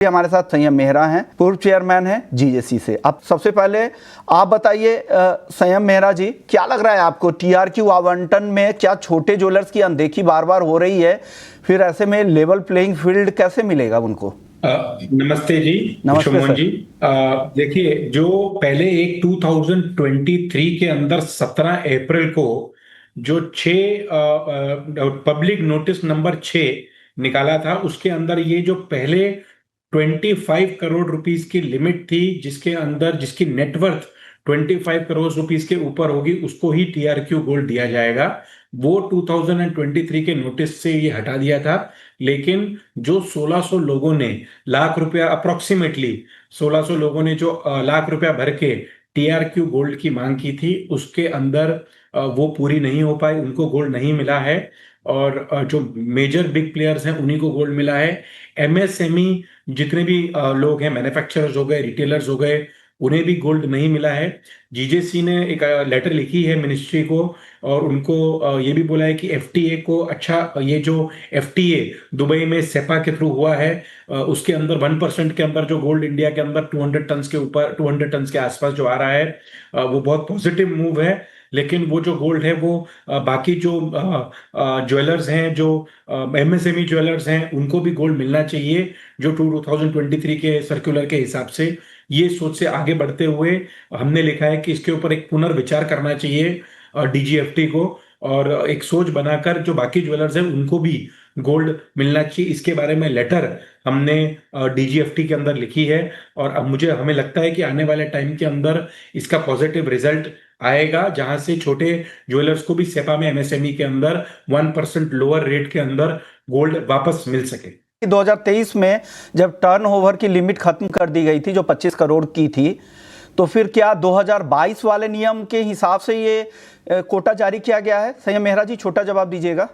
हमारे साथ संयम मेहरा हैं, पूर्व चेयरमैन हैं जीजेसी से। अब सबसे पहले आप बताइए संयम मेहरा जी, क्या लग रहा है आपको टीआरक्यू आवंटन में क्या छोटे ज्वेलर्स की अनदेखी बार बार हो रही है? फिर ऐसे में लेवल प्लेइंग फील्ड कैसे मिलेगा उनको? नमस्ते जी। नमस्ते शुभमन सर। जी। देखिए, जो पहले एक 2023 के अंदर 17 अप्रैल को जो 6 पब्लिक नोटिस नंबर 6 निकाला था, उसके अंदर ये जो पहले 25 करोड़ रुपीस की लिमिट थी, जिसके अंदर जिसकी नेटवर्थ 25 करोड़ रुपीस के ऊपर होगी, उसको ही टीआरक्यू गोल्ड दिया जाएगा। वो 2023 के नोटिस से ये हटा दिया था। लेकिन जो 1600 लोगों ने लाख रुपया अप्रोक्सीमेटली 1600 लोगों ने जो लाख रुपया भर के टीआरक्यू गोल्ड की मांग की थी, उसके अंदर वो पूरी नहीं हो पाई, उनको गोल्ड नहीं मिला है। और जो मेजर बिग प्लेयर्स हैं उन्हीं को गोल्ड मिला है। एमएसएमई जितने भी लोग हैं, मैन्युफैक्चरर्स हो गए, रिटेलर्स हो गए, उन्हें भी गोल्ड नहीं मिला है। जीजेसी ने एक लेटर लिखी है मिनिस्ट्री को, और उनको ये भी बोला है कि एफटीए को, अच्छा ये जो एफटीए दुबई में सेपा के थ्रू हुआ है, उसके अंदर 1% के अंदर जो गोल्ड इंडिया के अंदर 200 टन के ऊपर, 200 टन के आसपास जो आ रहा है, वो बहुत पॉजिटिव मूव है। लेकिन वो जो गोल्ड है वो बाकी जो ज्वेलर्स हैं, जो एमएसएमई ज्वेलर्स हैं, उनको भी गोल्ड मिलना चाहिए। जो 2023 के सर्कुलर के हिसाब से, ये सोच से आगे बढ़ते हुए हमने लिखा है कि इसके ऊपर एक पुनर्विचार करना चाहिए डीजीएफटी को, और एक सोच बनाकर जो बाकी ज्वेलर्स हैं उनको भी गोल्ड मिलना चाहिए। इसके बारे में लेटर हमने डीजीएफटी के अंदर लिखी है, और अब हमें लगता है कि आने वाले टाइम के अंदर इसका पॉजिटिव रिजल्ट आएगा, जहां से छोटे ज्वेलर्स को भी सेपा में एमएसएमई के अंदर 1% लोअर रेट के अंदर गोल्ड वापस मिल सके। 2023 में जब टर्नओवर की लिमिट खत्म कर दी गई थी जो 25 करोड़ की थी, तो फिर क्या 2022 वाले नियम के हिसाब से ये कोटा जारी किया गया है? संयम मेहरा जी, छोटा जवाब दीजिएगा।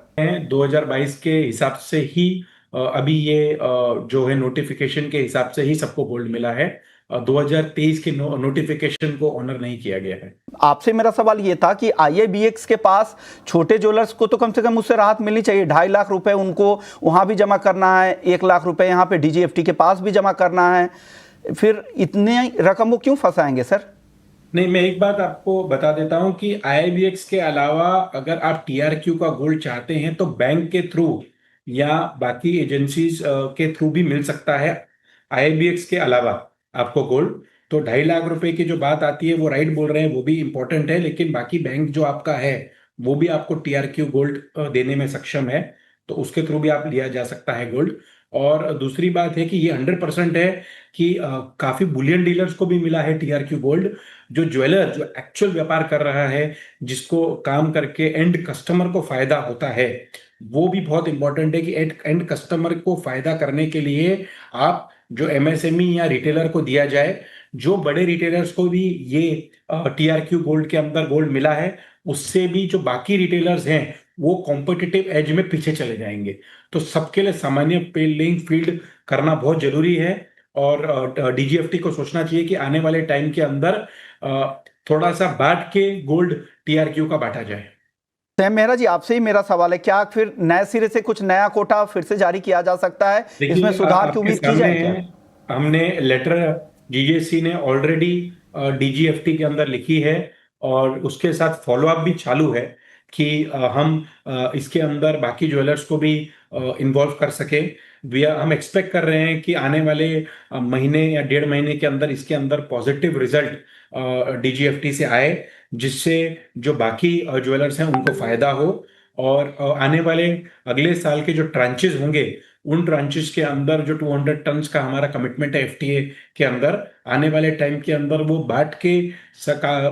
2022 के हिसाब से ही अभी ये जो है नोटिफिकेशन के हिसाब से ही सबको गोल्ड मिला है। 2023 के नोटिफिकेशन को ऑनर नहीं किया गया है। आपसे मेरा सवाल ये था कि आईएबीएक्स के पास छोटे ज्वेलर्स को तो कम से कम उससे राहत मिलनी चाहिए। 2.5 लाख रुपए उनको वहां भी जमा करना है, 1 लाख रुपए यहाँ पे डीजीएफटी के पास भी जमा करना है, फिर इतने रकम वो क्यों फंसाएंगे सर? नहीं, मैं एक बात आपको बता देता हूं कि आईबीएक्स के अलावा अगर आप टीआरक्यू का गोल्ड चाहते हैं तो बैंक के थ्रू या बाकी एजेंसीज के थ्रू भी मिल सकता है। आईबीएक्स के अलावा आपको गोल्ड, तो 2.5 लाख रुपए की जो बात आती है वो राइट बोल रहे हैं, वो भी इंपॉर्टेंट है। लेकिन बाकी बैंक जो आपका है वो भी आपको टीआरक्यू गोल्ड देने में सक्षम है, तो उसके थ्रू भी आप लिया जा सकता है गोल्ड। और दूसरी बात है कि ये 100% है कि काफी बुलियन डीलर्स को भी मिला है टीआरक्यू गोल्ड। जो ज्वेलर जो एक्चुअल व्यापार कर रहा है, जिसको काम करके एंड कस्टमर को फायदा होता है, वो भी बहुत इंपॉर्टेंट है कि एंड कस्टमर को फायदा करने के लिए आप जो एमएसएमई या रिटेलर को दिया जाए। जो बड़े रिटेलर्स को भी ये टीआरक्यू गोल्ड के अंदर गोल्ड मिला है, उससे भी जो बाकी रिटेलर्स हैं वो कॉम्पिटिटिव एज में पीछे चले जाएंगे। तो सबके लिए सामान्य प्लेइंग फील्ड करना बहुत जरूरी है, और डीजीएफटी को सोचना चाहिए कि आने वाले टाइम के अंदर थोड़ा सा बांट के गोल्ड टीआरक्यू का बांटा जाए। संयम मेहरा जी, आपसे ही मेरा सवाल है, क्या फिर नए सिरे से कुछ नया कोटा फिर से जारी किया जा सकता है? इसमें देखिए, सुधार की आपके उम्मीद की जाए सामने क्या? हमने लेटर जीजेसी ने ऑलरेडी डीजीएफटी के अंदर लिखी है, और उसके साथ फॉलोअप भी चालू है कि हम इसके अंदर बाकी ज्वेलर्स को भी इन्वॉल्व कर सके। हम एक्सपेक्ट कर रहे हैं कि आने वाले महीने या 1.5 महीने के अंदर इसके अंदर पॉजिटिव रिजल्ट डीजीएफटी से आए, जिससे जो बाकी ज्वेलर्स हैं उनको फायदा हो। और आने वाले अगले साल के जो ट्रांचेस होंगे, उन ट्रांचेस के अंदर जो 200 टन का हमारा कमिटमेंट है एफटीए के अंदर, आने वाले टाइम के अंदर वो बांट के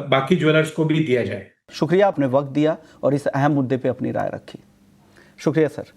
बाकी ज्वेलर्स को भी दिया जाए। शुक्रिया, आपने वक्त दिया और इस अहम मुद्दे पे अपनी राय रखी। शुक्रिया सर।